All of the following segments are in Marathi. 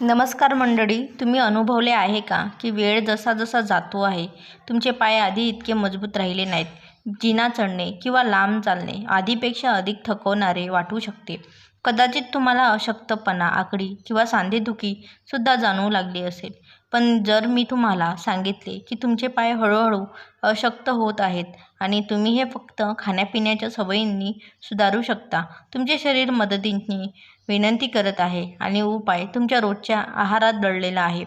नमस्कार मंडळी, तुम्ही अनुभवले आहे का की वेळ जसा जसा जातो आहे तुमचे पाय आधी इतके मजबूत राहिले नाहीत. जिना चढणे किंवा लांब चालणे आधीपेक्षा अधिक थकवणारे वाटू शकते. कदाचित तुम्हाला अशक्तपणा, आकडी किंवा सांधेदुखी सुद्धा जाणवू लागली असेल. पण जर मी तुम्हाला सांगितले की तुमचे पाय हळूहळू अशक्त होत आहेत आणि तुम्ही हे फक्त खाण्यापिण्याच्या सवयींनी सुधारू शकता, तुमचे शरीर मदतीची विनंती करत आहे आणि उपाय तुमच्या रोजच्या आहारात दडलेला आहे.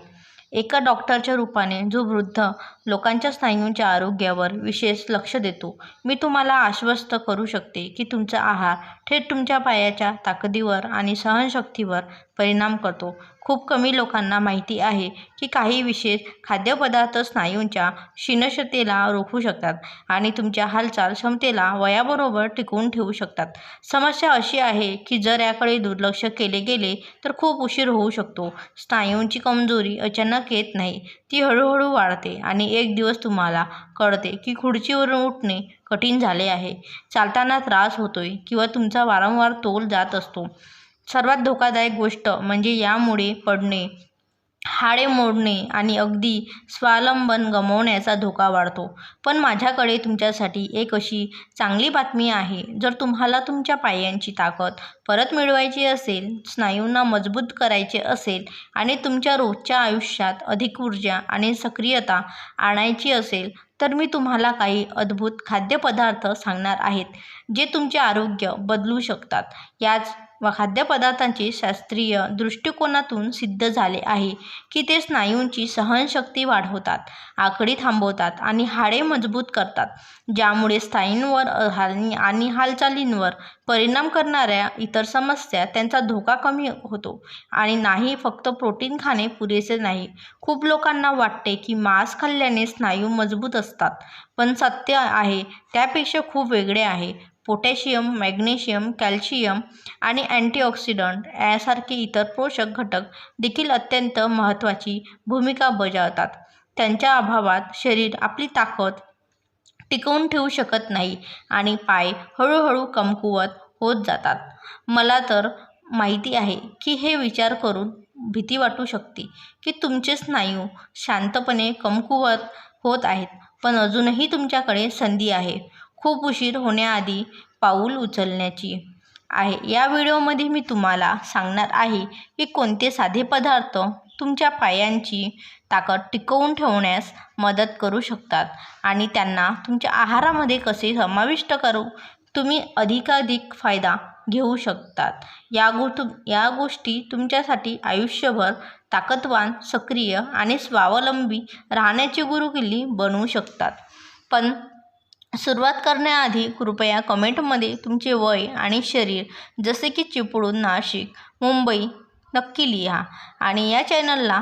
एका डॉक्टरच्या रूपाने जो वृद्ध लोकांच्या स्नायूंच्या आरोग्यावर विशेष लक्ष देतो, मी तुम्हाला आश्वस्त करू शकते की तुमचा आहार थेट तुमच्या पायाच्या ताकदीवर आणि सहनशक्तीवर परिणाम करतो. खूप कमी लोकांना माहिती आहे की काही विशेष खाद्यपदार्थ स्नायूंच्या क्षीणतेला रोखू शकतात आणि तुमच्या हालचाल क्षमतेला वयाबरोबर टिकवून ठेवू शकतात. समस्या अशी आहे की जर याकडे दुर्लक्ष केले गेले तर खूप उशीर होऊ शकतो. स्नायूंची कमजोरी अचानक येत नाही, ती हळूहळू वाढते आणि एक दिवस तुम्हाला कळते की खुर्चीवरून उठणे कठीण झाले आहे, चालताना त्रास होतोय किंवा तुमचा वारंवार तोल जात असतो. सर्वात धोकादायक गोष्ट म्हणजे यामुळे पडणे, हाडे मोडणे आणि अगदी स्वावलंबन गमावण्याचा धोका वाढतो. पण माझ्याकडे तुमच्यासाठी एक अशी चांगली बातमी आहे. जर तुम्हाला तुमच्या पायांची ताकद परत मिळवायची असेल, स्नायूंना मजबूत करायचे असेल आणि तुमच्या रोजच्या आयुष्यात अधिक ऊर्जा आणि सक्रियता आणायची असेल, तर मी तुम्हाला काही अद्भुत खाद्यपदार्थ सांगणार आहेत जे तुमचे आरोग्य बदलू शकतात. याच खाद्यपदार्थांचे शास्त्रीय दृष्टिकोनातून सिद्ध झाले आहे की ते स्नायूंची सहनशक्ती वाढवतात, आकडी थांबवतात आणि हाडे मजबूत करतात, ज्यामुळे स्नायूंवर आणि हालचालींवर परिणाम करणाऱ्या इतर समस्या त्यांचा धोका कमी होतो. आणि नाही, फक्त प्रोटीन खाणे पुरेसे नाही. खूप लोकांना वाटते की मांस खाल्ल्याने स्नायू मजबूत असतात, पण सत्य आहे त्यापेक्षा खूप वेगळे आहे. पोटॅशियम, मॅग्नेशियम, कॅल्शियम आणि अँटीऑक्सिडंट यासारखे इतर पोषक घटक देखील अत्यंत महत्त्वाची भूमिका बजावतात. त्यांच्या अभावात शरीर आपली ताकद टिकवून ठेवू शकत नाही आणि पाय हळूहळू कमकुवत होत जातात. मला तर माहिती आहे की हे विचार करून भीती वाटू शकते की तुमचे स्नायू शांतपणे कमकुवत होत आहेत, पण अजूनही तुमच्याकडे संधी आहे, खूप उशीर होण्याआधी पाऊल उचलण्याची आहे. या व्हिडिओमध्ये मी तुम्हाला सांगणार आहे की कोणते साधे पदार्थ तुमच्या पायांची ताकद टिकवून ठेवण्यास मदत करू शकतात आणि त्यांना तुमच्या आहारामध्ये कसे समाविष्ट करू तुम्ही अधिकाधिक फायदा घेऊ शकतात. या गोष्टी तुमच्यासाठी आयुष्यभर ताकदवान, सक्रिय आणि स्वावलंबी राहण्याची गुरुकिल्ली बनवू शकतात. पण सुरुवात करण्याआधी कृपया कमेंटमध्ये तुमचे वय आणि शरीर, जसे की चिपळूण, नाशिक, मुंबई, नक्की लिहा आणि या चॅनलला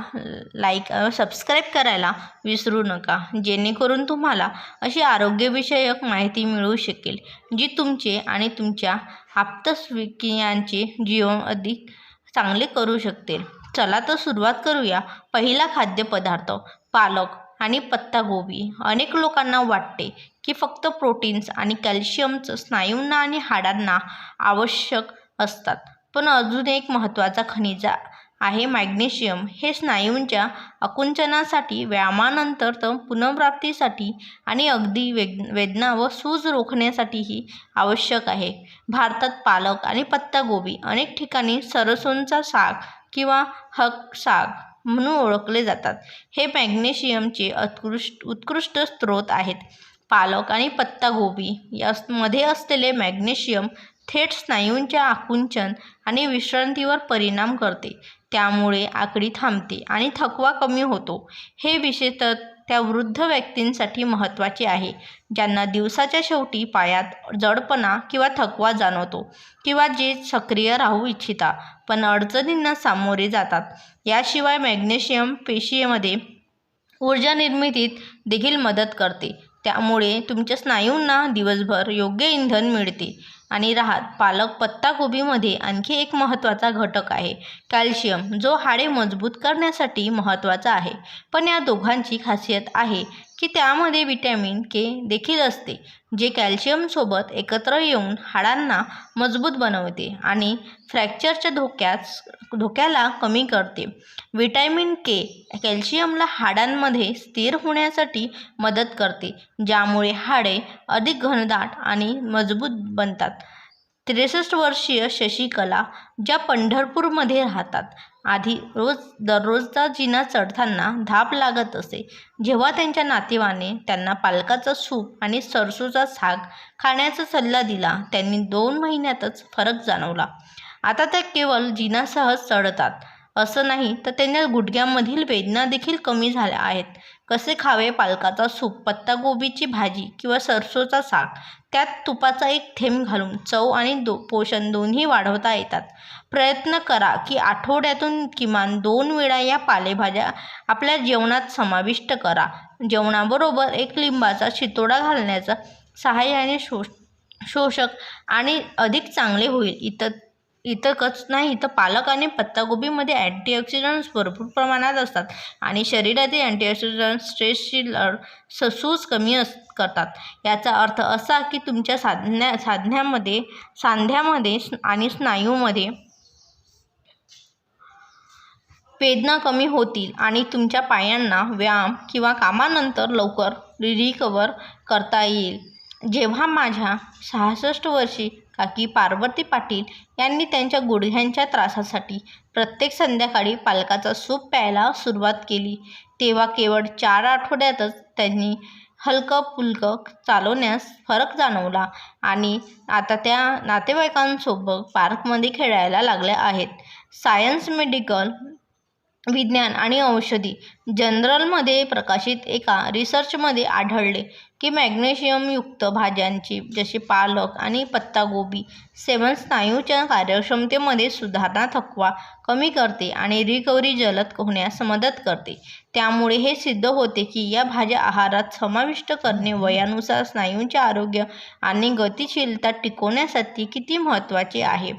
लाईक सबस्क्राईब करायला विसरू नका, जेणेकरून तुम्हाला अशी आरोग्यविषयक माहिती मिळू शकेल जी तुमचे आणि तुमच्या आप्तस्वकीयांचे जीवन अधिक चांगले करू शकते. चला तर सुरुवात करूया. पहिला खाद्यपदार्थ, पालक आणि पत्ताकोबी. अनेक लोकांना वाटते की फक्त प्रोटीन्स आणि कॅल्शियमच स्नायूंना आणि हाडांना आवश्यक असतात, पण अजून एक महत्त्वाचा खनिज आहे मॅग्नेशियम. हे स्नायूंच्या आकुंचनासाठी, व्यायामानंतर पुनर्प्राप्तीसाठी आणि अगदी वेदना व सूज रोखण्यासाठीही आवश्यक आहे. भारतात पालक आणि पत्ताकोबी अनेक ठिकाणी सरसोंचा साग किंवा हक साग म्हणून ओळखले जातात. हे मॅग्नेशियमचे उत्कृष्ट स्रोत आहेत. पालक आणि पत्ताकोबी मध्ये असलेले मॅग्नेशियम थेट स्नायूंच्या आकुंचन आणि विश्रांतीवर परिणाम करते, त्यामुळे आकडी थांबते आणि थकवा कमी होतो. हे विशेषतः त्या वृद्ध व्यक्तींसाठी महत्त्वाचे आहे ज्यांना दिवसाच्या शेवटी पायात जडपणा किंवा थकवा जाणवतो किंवा जे सक्रिय राहू इच्छिता पण अडचणींना सामोरे जातात. याशिवाय मॅग्नेशियम पेशीमध्ये ऊर्जा निर्मितीत देखील मदत करते, त्यामुळे तुमच्या स्नायूंना दिवसभर योग्य इंधन मिळते आणि पालक पत्ताकोबीमध्ये आणखी एक महत्त्वाचा घटक आहे कॅल्शियम, जो हाडे मजबूत करण्यासाठी महत्त्वाचा आहे. पण या दोघांची खासियत आहे की त्यामध्ये व्हिटॅमिन के देखील असते, जे कॅल्शियमसोबत एकत्र येऊन हाडांना मजबूत बनवते आणि फ्रॅक्चरच्या धोक्याला कमी करते. व्हिटॅमिन के कॅल्शियमला हाडांमध्ये स्थिर होण्यासाठी मदत करते, ज्यामुळे हाडे अधिक घनदाट आणि मजबूत बनतात. 63 वर्षीय शशिकला, ज्या पंढरपूरमध्ये राहतात, आधी दररोजचा जिना चढताना धाप लागत असे. जेव्हा त्यांच्या नातेवाने त्यांना पालकाचा सूप आणि सरसोचा साग खाण्याचा सल्ला दिला, त्यांनी 2 महिन्यातच फरक जाणवला. आता त्या केवळ जिना सहज चढतात असं नाही, तर त्यांच्या गुडघ्यांमधील वेदना देखील कमी झाल्या आहेत. कसे खावे पालकाचा सूप, पत्ताकोबीची भाजी किंवा सरसोचा साग? त्यात तुपाचा एक थेंब घालून चव आणि पोषण दोन्ही वाढवता येतात. प्रयत्न करा की आठवड्यातून किमान 2 वेळा या पालेभाज्या आपल्या जेवणात समाविष्ट करा. जेवणाबरोबर एक लिंबाचा शितोडा घालण्याच्या सहाय्याने पोषक आणि अधिक चांगले होईल. इतकंच नाही, तर पालक आणि पत्ताकोबीमध्ये अँटीऑक्सिडंट्स भरपूर प्रमाणात असतात आणि शरीरातील अँटीऑक्सिडंट्स स्ट्रेसची सूज कमी करतात. याचा अर्थ असा की तुमच्या सांध्यामध्ये आणि स्नायूमध्ये वेदना कमी होतील आणि तुमच्या पायांना व्यायाम किंवा कामानंतर लवकर रिकव्हर करता येईल. जेव्हा माझ्या 66 वर्षी काकी पार्वती पाटील यांनी त्यांच्या गुडघ्यांच्या त्रासासाठी प्रत्येक संध्याकाळी पालकाचा सूप प्यायला सुरुवात केली, तेव्हा केवळ 4 आठवड्यातच त्यांनी हलकं-फुलकं चालण्यास फरक जाणवला आणि आता त्या नातेवाईकांसोबत पार्कमध्ये खेळायला लागल्या आहेत. सायन्स मेडिकल विज्ञान आणि औषधी जर्नलमध्ये प्रकाशित एका रिसर्चमध्ये आढळले की मॅग्नेशियमयुक्त भाज्यांची जसे पालक आणि पत्ताकोबी सेवन स्नायूच्या कार्यक्षमतेमध्ये सुधारणा, थकवा कमी करते आणि रिकव्हरी जलद होण्यास मदत करते. त्यामुळे हे सिद्ध होते की या भाज्या आहारात समाविष्ट करणे वयानुसार स्नायूंचे आरोग्य आणि गतिशीलता टिकवण्यासाठी किती महत्त्वाचे आहे.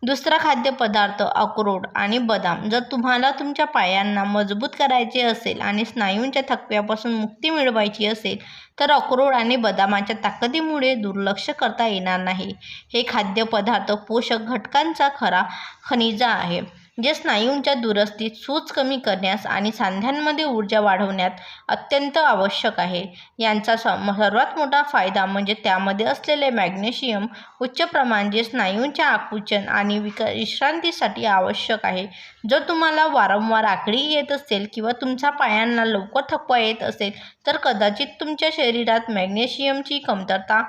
दुसरा खाद्यपदार्थ अक्रोड आणि बदाम. जर तुम्हाला तुमच्या पायांना मजबूत करायचे असेल आणि स्नायूंच्या थकव्यापासून मुक्ती मिळवायची असेल, तर अक्रोड आणि बदामाच्या ताकदीमुळे दुर्लक्ष करता येणार नाही. हे खाद्यपदार्थ पोषक घटकांचा खरा खनिजा आहे, जे स्नायूंच्या दुरुस्तीत सूज कमी करण्यास आणि सांध्यांमध्ये ऊर्जा वाढवण्यात अत्यंत आवश्यक आहे. यांचा सर्वात मोठा फायदा म्हणजे त्यामध्ये असलेले मॅग्नेशियम उच्च प्रमाण, जे स्नायूंच्या आकुंचन आणि विश्रांतीसाठी आवश्यक आहे. जर तुम्हाला वारंवार आखडी येत असेल किंवा तुमच्या पायांना लवकर थकवा येत असेल, तर कदाचित तुमच्या शरीरात मॅग्नेशियमची कमतरता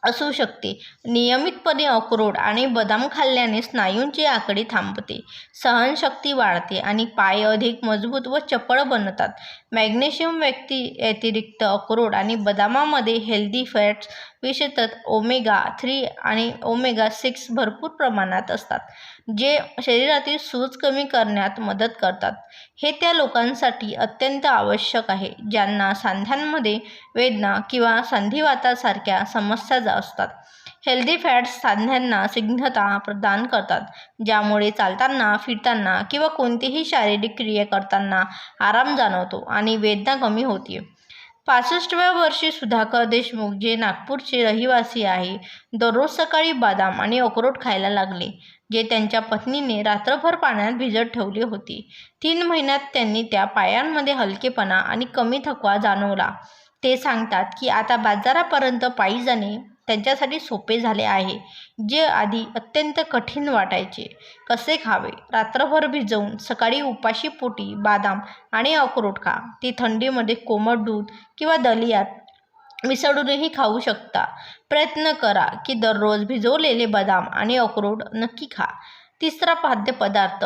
असू शकते. नियमितपणे अक्रोड आणि बदाम खाल्ल्याने स्नायूंची आखडी थांबते, सहनशक्ती वाढते आणि पाय अधिक मजबूत व चपळ बनतात. मॅग्नेशियम व्यतिरिक्त अक्रोड आणि बदामामध्ये हेल्दी फॅट्स, विशेषतः ओमेगा-3 आणि ओमेगा-6 भरपूर प्रमाणात असतात, जे शरीरातील सूज कमी करण्यात मदत करतात. हे त्या लोकांसाठी अत्यंत आवश्यक आहे ज्यांना सांध्यांमध्ये वेदना किंवा संधिवातासारख्या समस्या असतात. हेल्दी फॅट्स सांध्यांना स्निग्धता प्रदान करतात, ज्यामुळे चालताना, फिरताना किंवा कोणतीही शारीरिक क्रिया करताना आराम जाणवतो आणि वेदना कमी होते. 65व्या वर्षी सुधाकर देशमुख, जे नागपूरचे रहिवासी आहे, दररोज सकाळी बदाम आणि अक्रोड खायला लागले, जे त्यांच्या पत्नीने रात्रभर पाण्यात भिजत ठेवले होते. 3 महिन्यात त्यांनी त्या पायांमध्ये हलकेपणा आणि कमी थकवा जाणवला. ते सांगतात की आता बाजारापर्यंत पायी जाणे त्यांच्यासाठी सोपे झाले आहे, जे आधी अत्यंत कठीण वाटायचे. कसे खावे? रात्रभर भिजवून सकाळी उपाशी पोटी बदाम आणि अक्रोड खा. ते थंडीमध्ये कोमट दूध किंवा दलियात मिसळूनही खाऊ शकता. प्रयत्न करा की दररोज भिजवलेले बदाम आणि अक्रोड नक्की खा. तिसरा खाद्यपदार्थ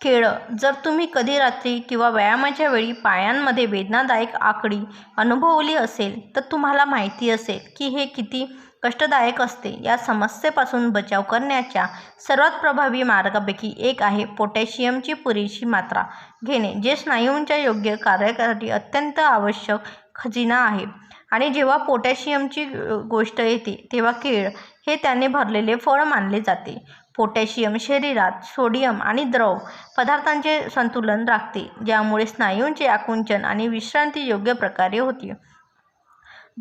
केळं. जर तुम्ही कधी रात्री किंवा व्यायामाच्या वेळी पायांमध्ये वेदनादायक आखडी अनुभवली असेल, तर तुम्हाला माहिती असेल की हे किती कष्टदायक असते. या समस्येपासून बचाव करण्याच्या सर्वात प्रभावी मार्गांपैकी एक आहे पोटॅशियमची पुरेशी मात्रा घेणे, जे स्नायूंच्या योग्य कार्यासाठी अत्यंत आवश्यक खजिना आहे. आणि जेव्हा पोटॅशियमची गोष्ट येते, तेव्हा केळ हे त्याने भरलेले फळ मानले जाते. पोटॅशियम शरीरात सोडियम आणि द्रव पदार्थांचे संतुलन राखते, ज्यामुळे स्नायूंचे आकुंचन आणि विश्रांती योग्य प्रकारे होते.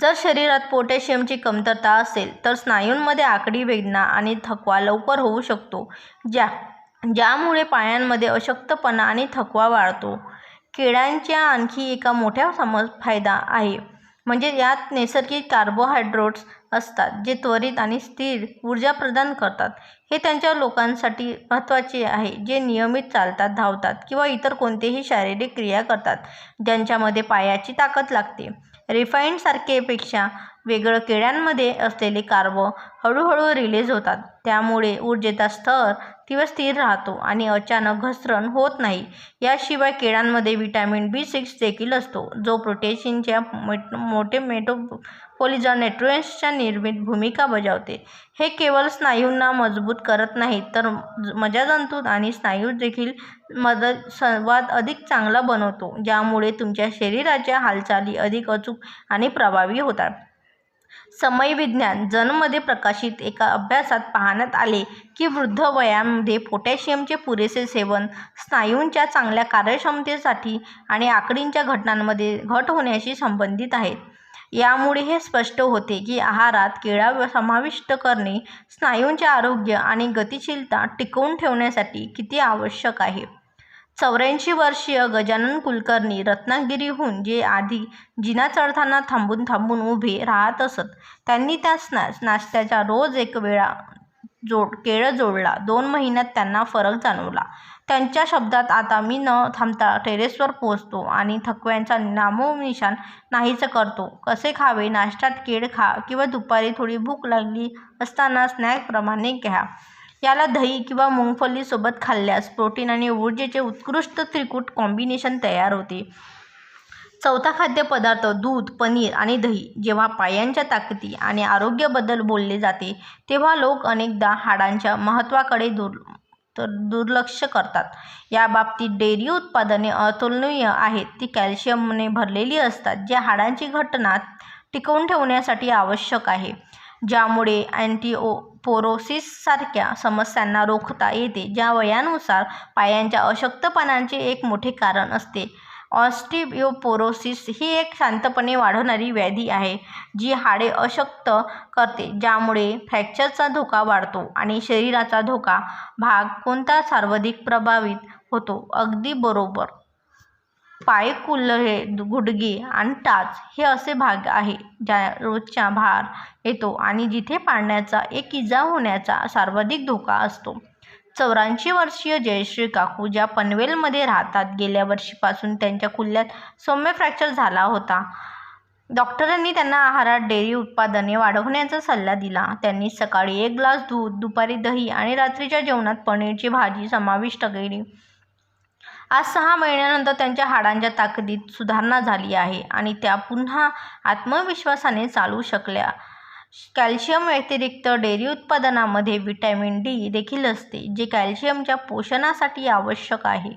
जर शरीरात पोटॅशियमची कमतरता असेल तर स्नायूंमध्ये आकडी वेदना आणि थकवा लवकर होऊ शकतो, ज्यामुळे पायांमध्ये अशक्तपणा आणि थकवा वाढतो. केळ्यांच्या आणखी एका मोठ्या फायदा आहे म्हणजे यात नैसर्गिक कार्बोहायड्रेट्स असतात, जे त्वरित आणि स्थिर ऊर्जा प्रदान करतात. हे त्यांच्या लोकांसाठी महत्त्वाचे आहे जे नियमित चालतात, धावतात किंवा इतर कोणतेही शारीरिक क्रिया करतात ज्यांच्यामध्ये पायाची ताकद लागते. रिफाइंड पेक्षा वेगळं केळ्यांमध्ये असलेले कार्ब हळूहळू रिलीज होतात, त्यामुळे ऊर्जेचा स्तर स्थिर राहतो आणि अचानक घसरण होत नाही. याशिवाय केळ्यांमध्ये व्हिटॅमिन B6 देखील असतो, जो प्रोटीनच्या मोठे मेटाबॉलिझम न्यूट्रिएंट्सच्या निर्मितीत भूमिका बजावते. हे केवळ स्नायूंना मजबूत करत नाही तर मज्जातंतू आणि स्नायू देखील संवाद अधिक चांगला बनवतो, ज्यामुळे तुमच्या शरीराच्या हालचाली अधिक अचूक आणि प्रभावी होतात. समय विज्ञान जर्नलमध्ये प्रकाशित एका अभ्यासात पाहण्यात आले की वृद्ध वयामध्ये पोटॅशियमचे पुरेसे सेवन स्नायूंच्या चांगल्या कार्यक्षमतेसाठी आणि आकडींच्या घटनांमध्ये घट होण्याशी संबंधित आहेत. यामुळे हे स्पष्ट होते की आहारात केळा समाविष्ट करणे स्नायूंचे आरोग्य आणि गतिशीलता टिकवून ठेवण्यासाठी किती आवश्यक आहे. 84 वर्षीय गजानन कुलकर्णी रत्नागिरीहून, जे आधी जिना चढताना थांबून थांबून उभे राहत असत, त्यांनी त्या नाश्त्याचा रोज एक वेळा केळं जोडला. 2 महिन्यात त्यांना फरक जाणवला. त्यांच्या शब्दात, आता मी न थांबता टेरेसवर पोहोचतो आणि थकव्याचा नामोनिशाण नाहीसे करतो. कसे खावे? नाश्त्यात केळ खा किंवा दुपारी थोडी भूक लागली असताना स्नॅकप्रमाणे घ्या. याला दही किंवा मुंगफली सोबत खाल्ल्यास प्रोटीन आणि ऊर्जेचे उत्कृष्ट त्रिकूट कॉम्बिनेशन तयार होते. चौथा खाद्यपदार्थ दूध, पनीर आणि दही. जेव्हा पायांच्या ताकदी आणि आरोग्याबद्दल बोलले जाते तेव्हा लोक अनेकदा हाडांच्या महत्त्वाकडे दुर्लक्ष करतात. या बाबतीत डेअरी उत्पादने अतुलनीय आहेत. ती कॅल्शियमने भरलेली असतात, जे हाडांची घटना टिकवून ठेवण्यासाठी आवश्यक आहे, ज्यामुळे ऑस्टिओपोरोसिससारख्या समस्यांना रोखता येते, ज्या वयानुसार पायांच्या अशक्तपणाचे एक मोठे कारण असते. ऑस्टिओपोरोसिस ही एक शांतपणे वाढणारी व्याधी आहे जी हाडे अशक्त करते, ज्यामुळे फ्रॅक्चरचा धोका वाढतो आणि शरीराचा धोका भाग कोणता सर्वाधिक प्रभावित होतो. अगदी बरोबर. पाय, कुल्हे, गुडघे आणि टाच हे असे भाग आहेत ज्या रोजच्या भार येतो आणि जिथे पाडण्याचा एक इजा होण्याचा सर्वाधिक धोका असतो. 84 वर्षीय जयश्री काकू, ज्या पनवेलमध्ये राहतात, गेल्या वर्षीपासून त्यांच्या कुल्ह्यात सौम्य फ्रॅक्चर झाला होता. डॉक्टरांनी त्यांना आहारात डेअरी उत्पादने वाढवण्याचा सल्ला दिला. त्यांनी सकाळी 1 ग्लास दूध, दुपारी दही आणि रात्रीच्या जेवणात पनीरची भाजी समाविष्ट केली. आज 6 महिन्यानंतर त्यांच्या हाडांच्या ताकदीत सुधारणा झाली आहे आणि त्या पुन्हा आत्मविश्वासाने चालू शकल्या. कॅल्शियम व्यतिरिक्त डेअरी उत्पादनांमध्ये व्हिटॅमिन D देखील असते, जे कॅल्शियमच्या पोषणासाठी आवश्यक आहे.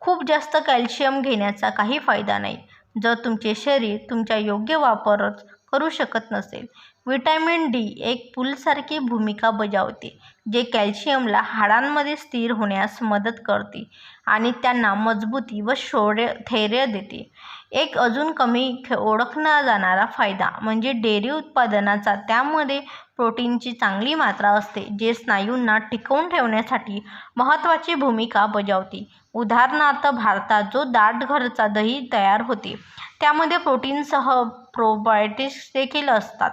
खूप जास्त कॅल्शियम घेण्याचा काही फायदा नाही जर तुमचे शरीर तुमचा योग्य वापरच करू शकत नसेल. व्हिटॅमिन D एक पूलसारखी भूमिका बजावते, जे कॅल्शियमला हाडांमध्ये स्थिर होण्यास मदत करते आणि त्यांना मजबूती व स्थैर्य देते. एक अजून कमी ओळखला जाणारा फायदा म्हणजे डेअरी उत्पादनांचा त्यामध्ये प्रोटीनची चांगली मात्रा असते, जे स्नायूंना टिकवून ठेवण्यासाठी महत्त्वाची भूमिका बजावते. उदाहरणार्थ, भारतात जो दाट घरचा दही तयार होते त्यामध्ये प्रोटीनसह प्रोबायोटिक्स देखील असतात,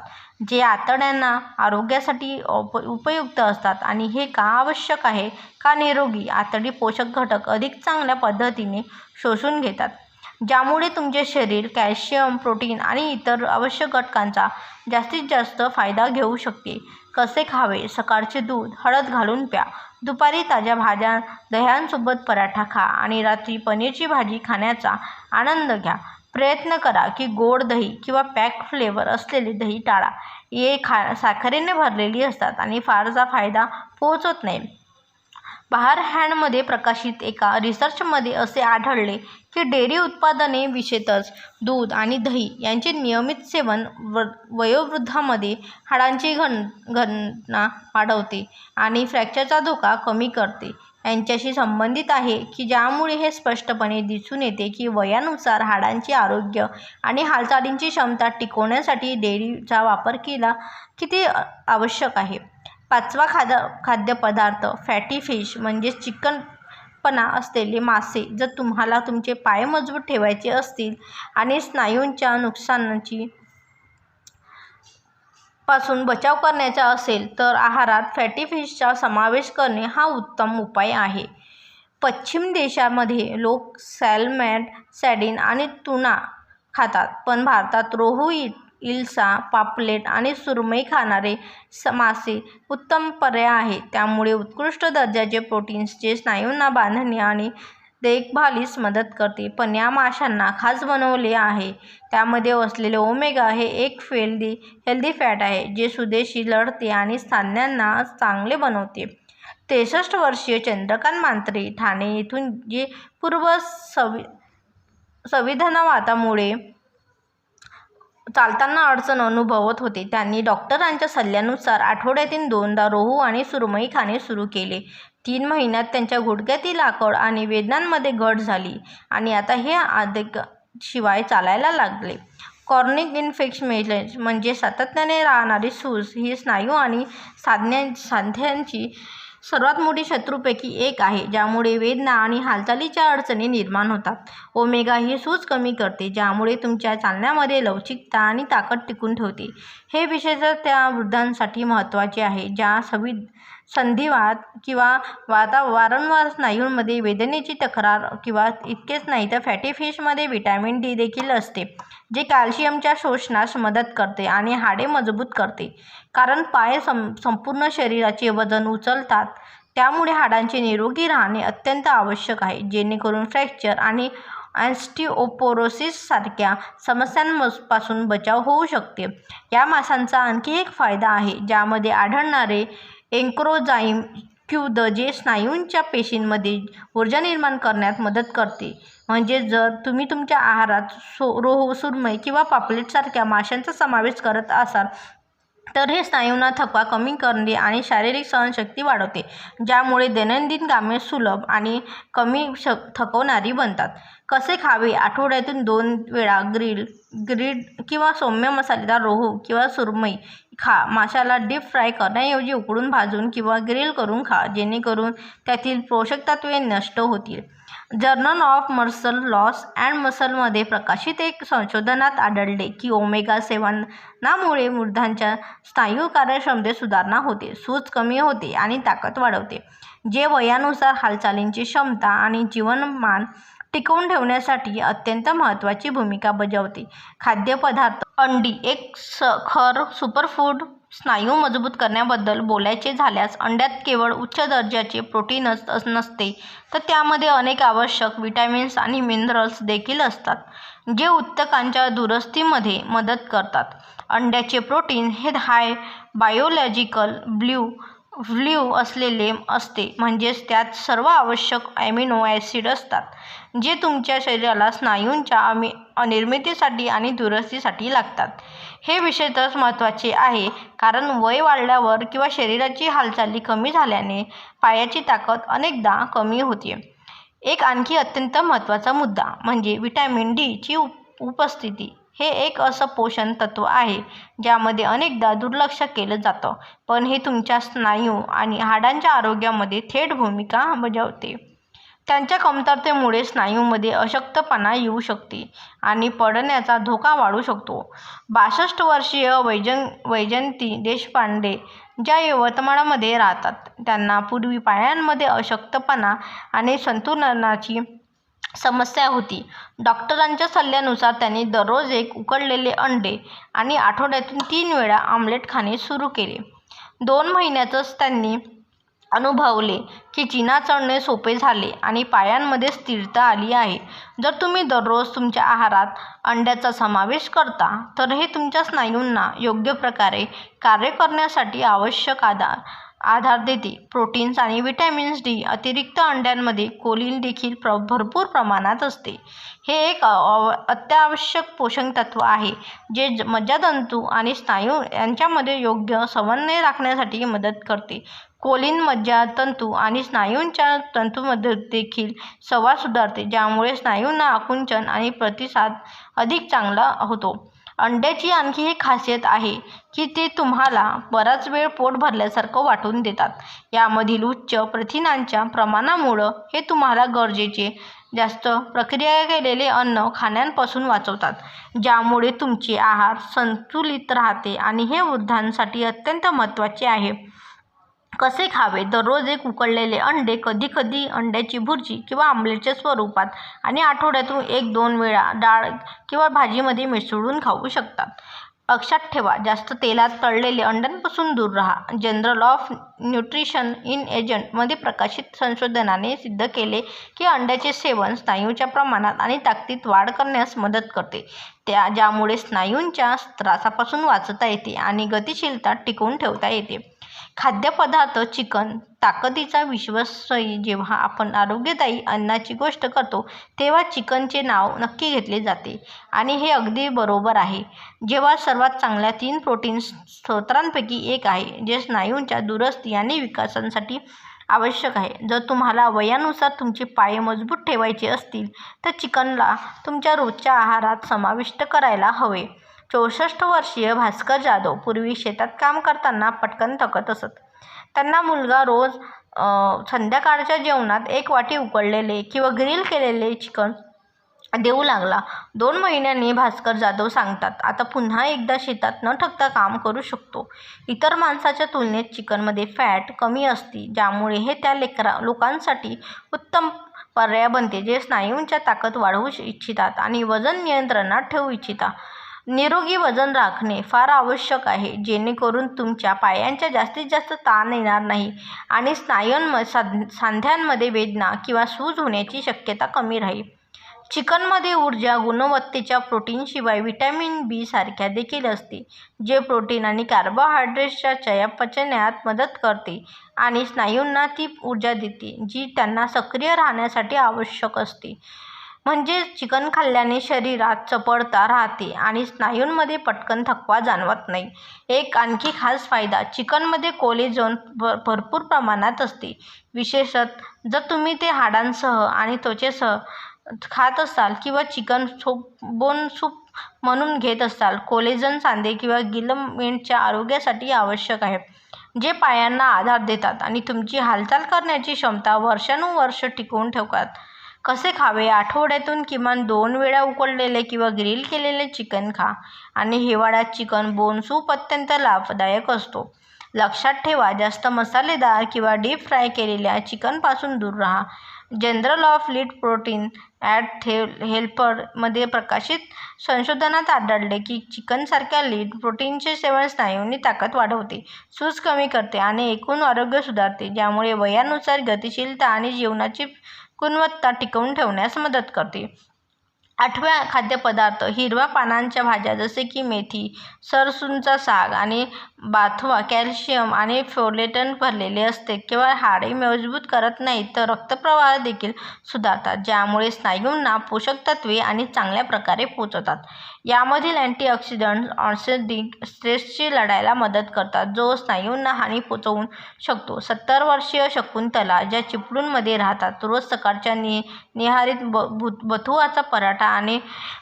जे आतड्यांना आरोग्यासाठी उपयुक्त असतात. आणि हे का आवश्यक आहे? का निरोगी आतडी पोषक घटक अधिक चांगल्या पद्धतीने शोषून घेतात, ज्यामुळे तुमचे शरीर कॅल्शियम, प्रोटीन आणि इतर आवश्यक घटकांचा जास्तीत जास्त फायदा घेऊ शकते. कसे खावे? सकाळचे दूध हळद घालून प्या. दुपारी ताज्या भाज्या दह्यासोबत पराठा खा आणि रात्री पनीरची भाजी खाण्याचा आनंद घ्या. प्रयत्न करा की गोड दही किंवा पॅक फ्लेवर असलेले दही टाळा. हे साखरेने भरलेली असतात आणि फारसा फायदा पोहोचवत नाही. बाहर हँडमध्ये प्रकाशित एका रिसर्चमध्ये असे आढळले की डेअरी उत्पादने विशेषतः दूध आणि दही यांचे नियमित सेवन वयोवृद्धांमध्ये हाडांची घनता वाढवते आणि फ्रॅक्चरचा धोका कमी करते यांच्याशी संबंधित आहे की ज्यामुळे हे स्पष्टपणे दिसून येते की वयानुसार हाडांचे आरोग्य आणि हालचालींची क्षमता टिकवण्यासाठी डेअरीचा वापर केला किती आवश्यक आहे. 5वा खाद्यपदार्थ फॅटी फिश म्हणजेच चिकनपणा असलेले मासे. जर तुम्हाला तुमचे पाय मजबूत ठेवायचे असतील आणि स्नायूंच्या नुकसानाची पासून बचाव करायचा असेल तर आहारात फॅटी फिशचा समावेश करणे हा उत्तम उपाय आहे. पश्चिम देशांमध्ये लोक सॅल्मन, सार्डिन आणि टुना खातात, पण भारतात रोहू, इल्सा, पापलेट आणि सुरमई खाणारे मासे उत्तम पर्याय आहेत. त्यामुळे उत्कृष्ट दर्जाचे प्रोटीन्स जे स्नायूंना बांधणे आणि देखभालीस मदत करते. पण या माशांना खास बनवले आहे. त्यामध्ये असलेले ओमेगा हे एक हेल्दी फॅट आहे जे सुदेशी लढते आणि स्नायूंना चांगले बनवते. 63 वर्षीय चंद्रकांत म्हात्रे, ठाणे येथून जे पूर्व संविधानवादामुळे चालताना अडचण अनुभवत होते, त्यांनी डॉक्टरांच्या सल्ल्यानुसार आठवड्यातील 2दा रोहू आणि सुरमई खाणे सुरू केले. 3 महिन्यात त्यांच्या गुडघ्यातील आकड आणि वेदनांमध्ये घट झाली आणि आता हे शिवाय चालायला लागले. क्रॉनिक इन्फ्लेमेशन म्हणजे सातत्याने राहणारी सूज ही स्नायू आणि सांध्यांची सर्वात मोठी शत्रूपैकी एक आहे, ज्यामुळे वेदना आणि हालचालीच्या अडचणी निर्माण होतात. ओमेगा ही सूज कमी करते, ज्यामुळे तुमच्या चालण्यामध्ये लवचिकता आणि ताकद टिकून ठेवते. हे विशेषतः त्या वृद्धांसाठी महत्त्वाचे आहे ज्या संधिवात किंवा वारंवार स्नायूंमध्ये वेदनेची तक्रार किंवा इतकेच नाही तर फॅटी फिशमध्ये व्हिटॅमिन डी देखील असते, जे कॅल्शियमच्या शोषणास मदत करते आणि हाडे मजबूत करते. कारण पाय संपूर्ण शरीराचे वजन उचलतात, त्यामुळे हाडांचे निरोगी राहणे अत्यंत आवश्यक आहे, जेणेकरून फ्रॅक्चर आणि ऑस्टिओपोरोसिस सारख्या समस्यांपासून बचाव होऊ शकते. या माशांचा आणखी एक फायदा आहे ज्यामध्ये आढळणारे एन्कोजाइम क्यू जे स्नायूंच्या पेशींमध्ये ऊर्जा निर्माण करण्यात मदत करते. म्हणजे जर तुम्ही तुमच्या आहारात रोहू, सुरमई किंवा पापलेट सारख्या माशांचा समावेश करत असाल तर हे स्नायूंना थकवा कमी करते आणि शारीरिक सहनशक्ती वाढवते, ज्यामुळे दैनंदिन कामे सुलभ आणि कमी थकवणारी बनतात. कसे खावे? आठवड्यातून 2 वेळा ग्रिल्ड किंवा सौम्य मसालेदार रोहू किंवा सुरमई खा. माशाला डीप फ्राय करण्याऐवजी उकडून, भाजून किंवा ग्रिल करून खा, जेणेकरून त्यातील पोषक तत्त्वे नष्ट होतील. Journal of muscle loss and मसलमध्ये प्रकाशित एक संशोधनात आढळले की ओमेगा 7 वृद्धांच्या स्नायू कार्यक्षमतेत सुधारणा होते, सूज कमी होते आणि ताकद वाढवते, जे वयानुसार हालचालींची क्षमता आणि जीवनमान टिकवून ठेवण्यासाठी अत्यंत महत्त्वाची भूमिका बजावते. खाद्यपदार्थ. अंडी एक सुपरफूड. स्नायू मजबूत करण्याबद्दल बोलायचे झाल्यास अंड्यात केवळ उच्च दर्जाचे प्रोटीनच नसते, तर त्यामध्ये अनेक आवश्यक विटॅमिन्स आणि मिनरल्स देखील असतात, जे ऊतकांच्या दुरुस्तीमध्ये मदत करतात. अंड्याचे प्रोटीन हे हाय बायोलॉजिकल व्हॅल्यू असलेले असते, म्हणजेच त्यात सर्व आवश्यक अॅमिनो ॲसिड असतात जे तुमच्या शरीराला स्नायूंच्या निर्मितीसाठी आणि दुरुस्तीसाठी लागतात. हे विशेषतः महत्त्वाचे आहे कारण वय वाढल्यावर किंवा शरीराची हालचाली कमी झाल्याने पायाची ताकद अनेकदा कमी होते. एक आणखी अत्यंत महत्त्वाचा मुद्दा म्हणजे व्हिटॅमिन डी ची उपस्थिती. हे एक असं पोषण तत्त्व आहे ज्यामध्ये अनेकदा दुर्लक्ष केलं जातं, पण हे तुमच्या स्नायू आणि हाडांच्या आरोग्यामध्ये थेट भूमिका बजावते. त्यांच्या कमतरतेमुळे स्नायूंमध्ये अशक्तपणा येऊ शकते आणि पडण्याचा धोका वाढू शकतो. 62 वर्षीय वैजयंती देशपांडे, ज्या यवतमाळमध्ये राहतात, त्यांना पूर्वी पायांमध्ये अशक्तपणा आणि संतुलनाची समस्या होती. डॉक्टरांच्या सल्ल्यानुसार त्यांनी दररोज एक उकडलेले अंडे आणि आठवड्यातून 3 वेळा ऑमलेट खाणे सुरू केले. 2 महिन्यातच त्यांनी अनुभवले की जिना चढणे सोपे झाले आणि पायांमध्ये स्थिरता आली आहे. जर तुम्ही दररोज तुमच्या आहारात अंड्याचा समावेश करता तर हे तुमच्या स्नायूंना योग्य प्रकारे कार्य करण्यासाठी आवश्यक आधार आधार देते. प्रोटीन्स आणि व्हिटॅमिन्स डी अतिरिक्त अंड्यांमध्ये कोलिन देखील भरपूर प्रमाणात असते. हे एक अत्यावश्यक पोषक तत्व आहे जे मज्जातंतू आणि स्नायू यांच्यामध्ये योग्य समन्वय राखण्यासाठी मदत करते. कोलिन मज्जातंतू आणि स्नायूंच्या तंतूंमध्ये देखील संवाद सुधारते, ज्यामुळे स्नायूंना आकुंचन आणि प्रतिसाद अधिक चांगला होतो. अंड्याची आणखी एक खासियत आहे की ते तुम्हाला बराच वेळ पोट भरल्यासारखं वाटून देतात. यामधील उच्च प्रथिनांच्या प्रमाणामुळं हे तुम्हाला गरजेचे जास्त प्रक्रिया केलेले अन्न खाण्यापासून वाचवतात, ज्यामुळे तुमचे आहार संतुलित राहते आणि हे वृद्धांसाठी अत्यंत महत्त्वाचे आहे. कसे खावे? दररोज एक उकडलेले अंडे, कधीकधी अंड्याची भुर्जी किंवा आमलेटच्या स्वरूपात, आणि आठवड्यातून 1-2 वेळा डाळ किंवा भाजीमध्ये मिसळून खाऊ शकतात. लक्षात ठेवा, जास्त तेलात तळलेले अंड्यांपासून दूर राहा. Journal of nutrition in agent मध्ये प्रकाशित संशोधनाने सिद्ध केले की अंड्याचे सेवन स्नायूंच्या प्रमाणात आणि ताकदीत वाढ करण्यास मदत करते, ज्यामुळे स्नायूंच्या त्रासापासून वाचता येते आणि गतिशीलता टिकवून ठेवता येते. खाद्यपदार्थ चिकन ताकदीचा विश्वासही. जेव्हा आपण आरोग्यदायी अन्नाची गोष्ट करतो तेव्हा चिकनचे नाव नक्की घेतले जाते, आणि हे अगदी बरोबर आहे. जेव्हा सर्वात चांगल्या 3 प्रोटीन स्रोतांपैकी एक आहे जे स्नायूंच्या दुरुस्ती आणि विकासासाठी आवश्यक आहे. जर तुम्हाला वयानुसार तुमचे पाय मजबूत ठेवायचे असतील तर चिकनला तुमच्या रोजच्या आहारात समाविष्ट करायला हवे. 64 वर्षीय भास्कर जाधव पूर्वी शेतात काम करताना पटकन थकत असत. त्यांना मुलगा रोज संध्याकाळच्या जेवणात 1 वाटी उकडलेले किंवा ग्रिल केलेले चिकन देऊ लागला. 2 महिन्यांनी भास्कर जाधव सांगतात, आता पुन्हा एकदा शेतात न थकता काम करू शकतो. इतर मांसाच्या तुलनेत चिकनमध्ये फॅट कमी असते, ज्यामुळे हे त्या लोकांसाठी उत्तम पर्याय बनते जे स्नायूंच्या ताकद वाढवू इच्छितात आणि वजन नियंत्रणात ठेवू इच्छितात. निरोगी वजन राखणे फार आवश्यक आहे, जेणेकरून तुमच्या पायांच्या जास्तीत जास्त ताण येणार नाही आणि सांध्यांमध्ये वेदना किंवा सूज होण्याची शक्यता कमी राहील. चिकनमध्ये ऊर्जा गुणवत्तेच्या प्रोटीनशिवाय व्हिटॅमिन बी सारख्या देखील असते, जे प्रोटीन आणि कार्बोहायड्रेट्सच्या चयापचयात मदत करते आणि स्नायूंना ती ऊर्जा देते जी त्यांना सक्रिय राहण्यासाठी आवश्यक असते. म्हणजे चिकन खाल्ल्याने शरीरात चपळता राहते आणि स्नायूंमध्ये पटकन थकवा जाणवत नाही. एक आणखी खास फायदा, चिकनमध्ये कोलेजन भरपूर प्रमाणात असते. विशेषतः जर तुम्ही ते हाडांसह आणि त्वचेसह खात असाल किंवा चिकन बोन सूप म्हणून घेत असाल. कोलेजन सांधे किंवा लिगामेंटच्या आरोग्यासाठी आवश्यक आहे, जे पायांना आधार देतात आणि तुमची हालचाल करण्याची क्षमता वर्षानुवर्षे टिकवून ठेवतात. कसे खावे? आठवड्यातून किमान 2 वेळा उकडलेले किंवा ग्रिल केलेले चिकन खा, आणि हिवाळ्यात चिकन बोन सूप अत्यंत लाभदायक असतो. लक्षात ठेवा, जास्त मसालेदार किंवा डीप फ्राय केलेल्या चिकनपासून दूर राहा. Journal of lead protein at helper मध्ये प्रकाशित संशोधनात आढळले की चिकनसारख्या लीड प्रोटीनचे सेवन स्नायूंनी ताकद वाढवते, सूज कमी करते आणि एकूण आरोग्य सुधारते, ज्यामुळे वयानुसार गतिशीलता आणि जीवनाची गुणवत्ता टिकवून ठेवण्यास मदत करते. 8वा खाद्यपदार्थ, हिरव्या पानांच्या भाज्या जसे की मेथी, सरसूंचा साग आणि बाथवा कॅल्शियम आणि फोलेटने भरलेले असते. केवळ हाडे मजबूत करत नाहीत तर रक्तप्रवाह देखील सुधारतात, ज्यामुळे स्नायूंना पोषक तत्त्वे आणि चांगल्या प्रकारे पोचतात. यामधील अँटीऑक्सिडंट्स ऑक्सिडेटिव्ह स्ट्रेसशी लढायला मदत करतात, जो स्नायूंना हानी पोचवू शकतो. 70 वर्षीय शकुंतला, ज्या चिपळूणमध्ये राहतात, रोज सकाळच्या निहारीत बथुआचा पराठा आणि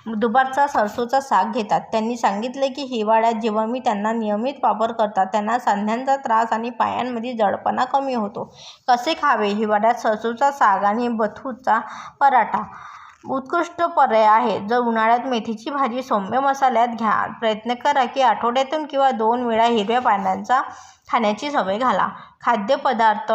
दुपारचा सरसोचा साग घेतात. त्यांनी सांगितले की हिवाळ्यात जेव्हा मी त्यांना नियमित वापर करतात त्यांना सांध्यांचा त्रास आणि पायांमधील जडपणा कमी होतो. कसे खावे? हिवाळ्यात सरसोचा साग आणि बथुचा पराठा उत्कृष्ट पर्याय आहे. जर उन्हाळ्यात मेथीची भाजी सौम्य मसाल्यात घ्या. प्रयत्न करा की आठवड्यातून किंवा 2 वेळा हिरव्या पानांचा खाण्याची सवय घाला. खाद्यपदार्थ,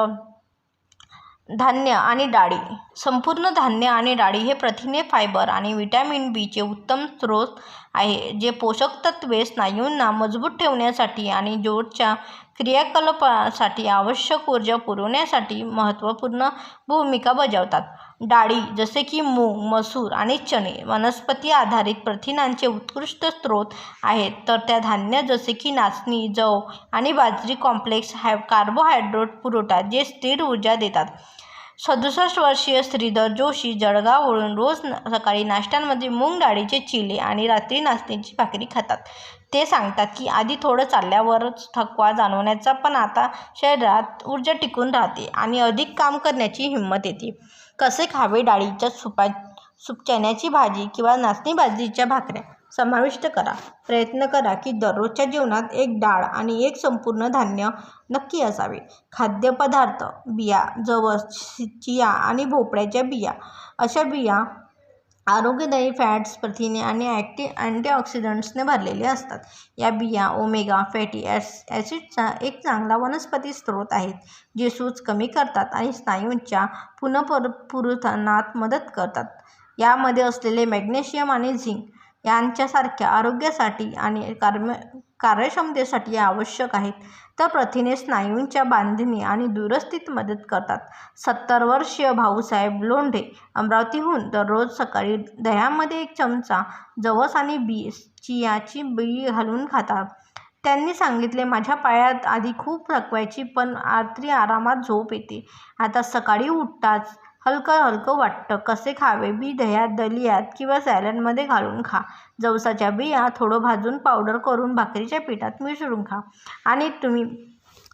धान्य आणि डाळी. संपूर्ण धान्य आणि डाळी हे प्रथिने, फायबर आणि व्हिटॅमिन बीचे उत्तम स्रोत आहे, जे पोषक तत्त्वे स्नायूंना मजबूत ठेवण्यासाठी आणि जोडच्या क्रियाकलापांसाठी आवश्यक ऊर्जा पुरवण्यासाठी महत्त्वपूर्ण भूमिका बजावतात. डाळी जसे की मूग, मसूर आणि चणे वनस्पती आधारित प्रथिनांचे उत्कृष्ट स्रोत आहेत, तर त्या धान्य जसे की नाचणी, जव आणि बाजरी कॉम्प्लेक्स कार्बोहायड्रेट पुरवतात जे स्थिर ऊर्जा देतात. 67 वर्षीय श्रीधर जोशी जळगाववरून रोज सकाळी नाश्त्यांमध्ये मूग डाळीचे चिले आणि रात्री नाचणीची भाकरी खातात. ते सांगतात की आधी थोडं चालल्यावरच थकवा जाणवायचा, पण आता शरीरात ऊर्जा टिकून राहते आणि अधिक काम करण्याची हिंमत येते. कसे खावे? डाळीच्या सूप, चण्याची भाजी किंवा नाचणी बाजरीच्या भाकऱ्या समाविष्ट करा. प्रयत्न करा की दररोजच्या जेवणात एक डाळ आणि एक संपूर्ण धान्य नक्की असावे. खाद्यपदार्थ: बिया, जवस, चिया आणि भोपळ्याच्या बिया. अशा बिया आरोग्यदायी फॅट्स, प्रथिने आणि अँटीऑक्सिडंट्सने भरलेले असतात. या बिया ओमेगा फॅटी ॲसिडचा एक चांगला वनस्पती स्रोत आहेत, जे सूज कमी करतात आणि स्नायूंच्या पुनरुत्थानात मदत करतात. यामध्ये असलेले मॅग्नेशियम आणि झिंक यांच्यासारख्या आरोग्यासाठी आणि कार्यक्षमतेसाठी आवश्यक आहेत. तर प्रथिने स्नायूंच्या बांधणी आणि दुरुस्तीत मदत करतात. 70 वर्षीय भाऊसाहेब लोंढे अमरावतीहून दररोज सकाळी दह्यामध्ये 1 चमचा जवस आणि चियाची बी घालून खातात. त्यांनी सांगितले, माझ्या पायात आधी खूप थकवायची, पण रात्री आरामात झोप येते. आता सकाळी उठताच हलकं हलकं वाटतं. कसे खावे? बी दलियात किंवा सॅलडमध्ये घालून खा. जवसाच्या बिया थोडं भाजून पावडर करून भाकरीच्या पिठात मिसळून खा. आणि तुम्ही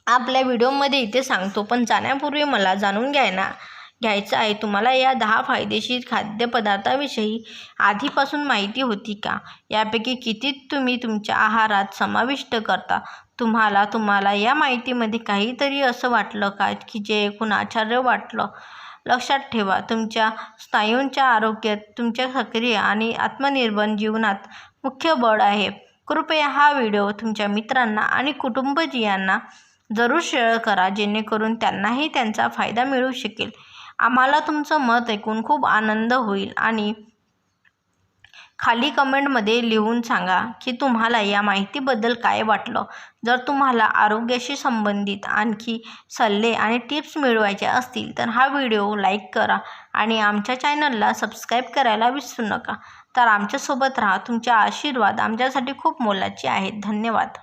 आपल्या व्हिडिओमध्ये इथे सांगतो, पण जाण्यापूर्वी मला जाणून घ्यायचं आहे, तुम्हाला या 10 फायदेशीर खाद्यपदार्थांविषयी आधीपासून माहिती होती का? यापैकी किती तुम्ही तुमच्या आहारात समाविष्ट करता? तुम्हाला या माहितीमध्ये काहीतरी असं वाटलं का की जे ऐकून आश्चर्य वाटलं? लक्षात ठेवा, तुमच्या स्नायूंच्या आरोग्यात तुमच्या सक्रिय आणि आत्मनिर्भर जीवनात मुख्य बळ आहे. कृपया हा व्हिडिओ तुमच्या मित्रांना आणि कुटुंबीयांना जरूर शेअर करा, जेणेकरून त्यांनाही त्याचा फायदा मिळू शकेल. आम्हाला तुमचं मत ऐकून खूप आनंद होईल आणि खाली कमेंटमध्ये लिहून सांगा की तुम्हाला या माहितीबद्दल काय वाटलं. जर तुम्हाला आरोग्याशी संबंधित आणखी सल्ले आणि टिप्स मिळवायचे असतील तर हा व्हिडिओ लाईक करा आणि आमच्या चॅनलला सबस्क्राईब करायला विसरू नका. तर आमच्यासोबत राहा. तुमचे आशीर्वाद आमच्यासाठी खूप मोलाचे आहेत. धन्यवाद.